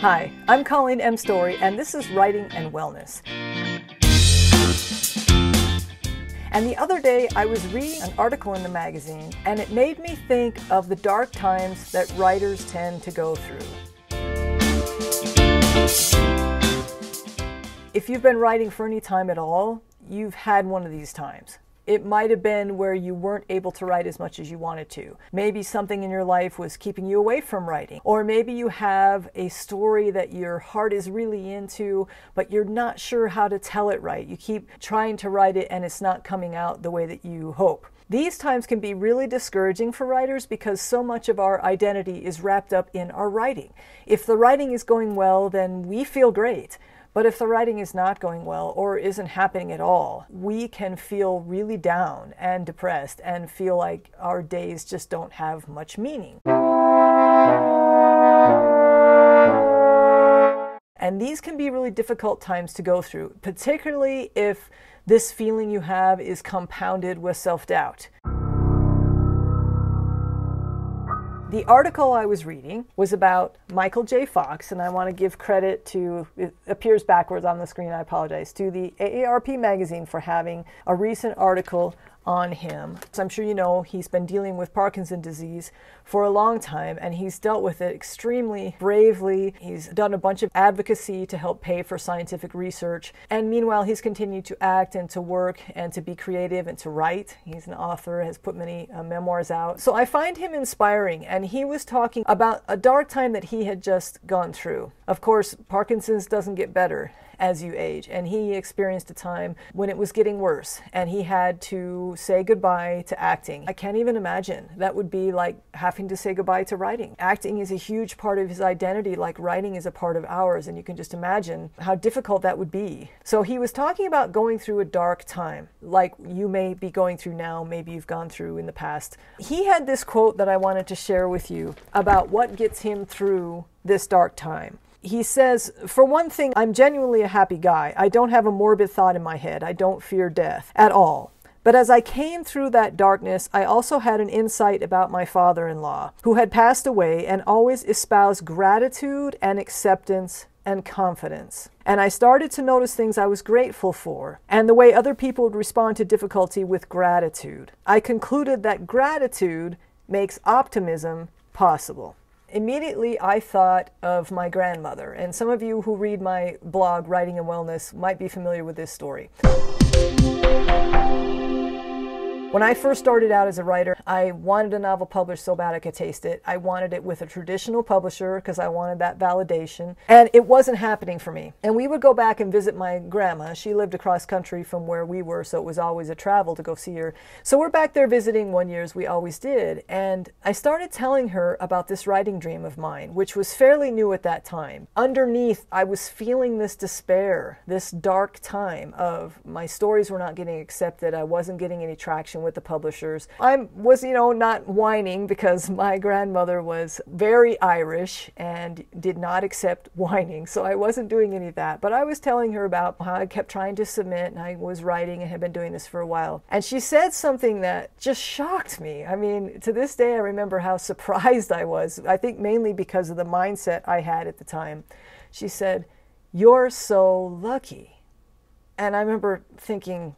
Hi, I'm Colleen M. Story, and this is Writing and Wellness. And the other day, I was reading an article in the magazine, and it made me think of the dark times that writers tend to go through. If you've been writing for any time at all, you've had one of these times. It might have been where you weren't able to write as much as you wanted to. Maybe something in your life was keeping you away from writing. Or maybe you have a story that your heart is really into, but you're not sure how to tell it right. You keep trying to write it and it's not coming out the way that you hope. These times can be really discouraging for writers because so much of our identity is wrapped up in our writing. If the writing is going well, then we feel great. But if the writing is not going well or isn't happening at all, we can feel really down and depressed and feel like our days just don't have much meaning. And these can be really difficult times to go through, particularly if this feeling you have is compounded with self-doubt. The article I was reading was about Michael J. Fox, and I want to give credit to, it appears backwards on the screen, I apologize, to the AARP magazine for having a recent article on him. So I'm sure you know he's been dealing with Parkinson's disease for a long time, and he's dealt with it extremely bravely. He's done a bunch of advocacy to help pay for scientific research, and meanwhile he's continued to act and to work and to be creative and to write. He's an author, has put many memoirs out. So I find him inspiring, and he was talking about a dark time that he had just gone through. Of course, Parkinson's doesn't get better as you age, and he experienced a time when it was getting worse and he had to say goodbye to acting. I can't even imagine. That would be like having to say goodbye to writing. Acting is a huge part of his identity, like writing is a part of ours, and you can just imagine how difficult that would be. So he was talking about going through a dark time, like you may be going through now, maybe you've gone through in the past. He had this quote that I wanted to share with you about what gets him through this dark time. He says, "For one thing, I'm genuinely a happy guy. I don't have a morbid thought in my head. I don't fear death at all. But as I came through that darkness, I also had an insight about my father-in-law, who had passed away and always espoused gratitude and acceptance and confidence. And I started to notice things I was grateful for, and the way other people would respond to difficulty with gratitude. I concluded that gratitude makes optimism possible." Immediately, I thought of my grandmother, and some of you who read my blog, Writing and Wellness, might be familiar with this story. When I first started out as a writer, I wanted a novel published so bad I could taste it. I wanted it with a traditional publisher because I wanted that validation, and it wasn't happening for me. And we would go back and visit my grandma. She lived across country from where we were, so it was always a travel to go see her. So we're back there visiting one year, as we always did, and I started telling her about this writing dream of mine, which was fairly new at that time. Underneath, I was feeling this despair, this dark time of my stories were not getting accepted. I wasn't getting any traction with the publishers. I was, not whining because my grandmother was very Irish and did not accept whining, so I wasn't doing any of that. But I was telling her about how I kept trying to submit, and I was writing and had been doing this for a while. And she said something that just shocked me. I mean, to this day, I remember how surprised I was. I think mainly because of the mindset I had at the time. She said, "You're so lucky." And I remember thinking,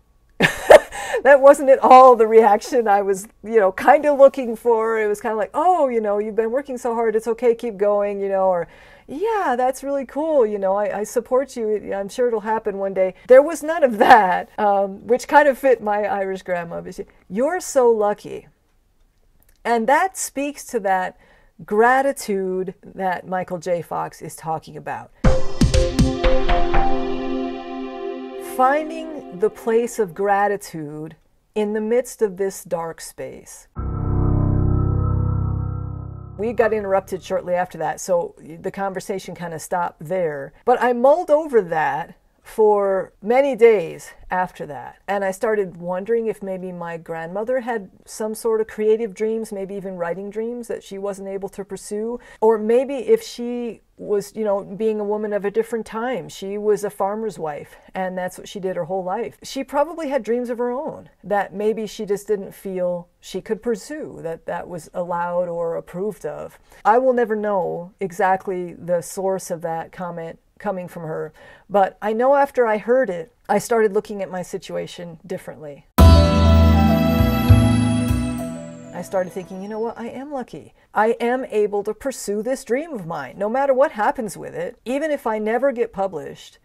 that wasn't at all the reaction I was, kind of looking for. It was kind of like, "Oh, you've been working so hard. It's okay. Keep going," or, "Yeah, that's really cool. I support you. I'm sure it'll happen one day." There was none of that, which kind of fit my Irish grandma. But "You're so lucky." And that speaks to that gratitude that Michael J. Fox is talking about. Finding the place of gratitude in the midst of this dark space. We got interrupted shortly after that, so the conversation kind of stopped there. But I mulled over that for many days after that. And I started wondering if maybe my grandmother had some sort of creative dreams, maybe even writing dreams that she wasn't able to pursue. Or maybe if she was, being a woman of a different time. She was a farmer's wife, and that's what she did her whole life. She probably had dreams of her own that maybe she just didn't feel she could pursue, that was allowed or approved of. I will never know exactly the source of that comment coming from her, but I know after I heard it, I started looking at my situation differently. I started thinking, you know what, I am lucky. I am able to pursue this dream of mine, no matter what happens with it. Even if I never get published,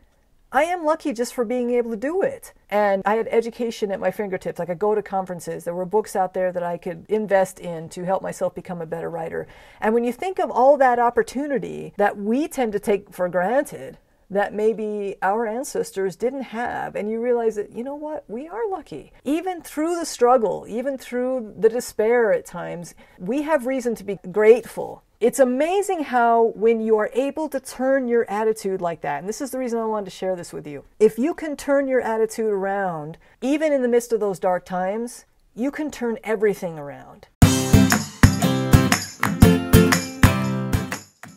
I am lucky just for being able to do it. And I had education at my fingertips. I could go to conferences. There were books out there that I could invest in to help myself become a better writer. And when you think of all that opportunity that we tend to take for granted, that maybe our ancestors didn't have, and you realize that, you know what, we are lucky. Even through the struggle, even through the despair at times, we have reason to be grateful. It's amazing how when you are able to turn your attitude like that, and this is the reason I wanted to share this with you, if you can turn your attitude around, even in the midst of those dark times, you can turn everything around.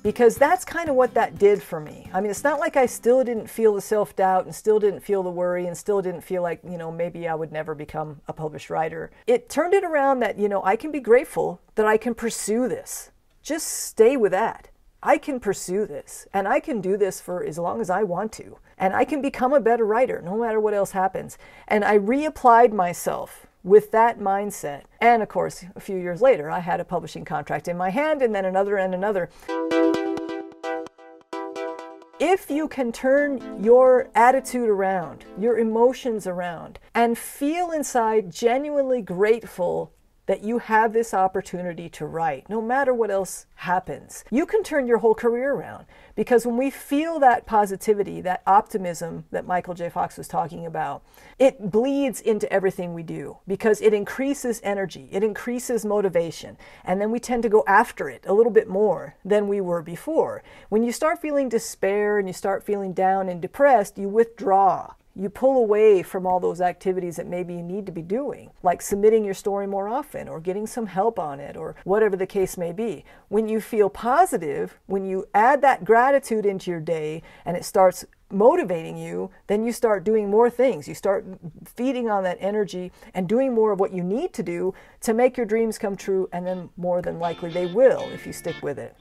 Because that's kind of what that did for me. I mean, it's not like I still didn't feel the self-doubt and still didn't feel the worry and still didn't feel like, maybe I would never become a published writer. It turned it around that, I can be grateful that I can pursue this. Just stay with that. I can pursue this, and I can do this for as long as I want to. And I can become a better writer no matter what else happens. And I reapplied myself with that mindset. And of course, a few years later, I had a publishing contract in my hand, and then another and another. If you can turn your attitude around, your emotions around, and feel inside genuinely grateful that you have this opportunity to write, no matter what else happens, you can turn your whole career around. Because when we feel that positivity, that optimism that Michael J. Fox was talking about, it bleeds into everything we do because it increases energy, it increases motivation, and then we tend to go after it a little bit more than we were before. When you start feeling despair and you start feeling down and depressed, you withdraw. You pull away from all those activities that maybe you need to be doing, like submitting your story more often or getting some help on it or whatever the case may be. When you feel positive, when you add that gratitude into your day and it starts motivating you, then you start doing more things. You start feeding on that energy and doing more of what you need to do to make your dreams come true, and then more than likely they will if you stick with it.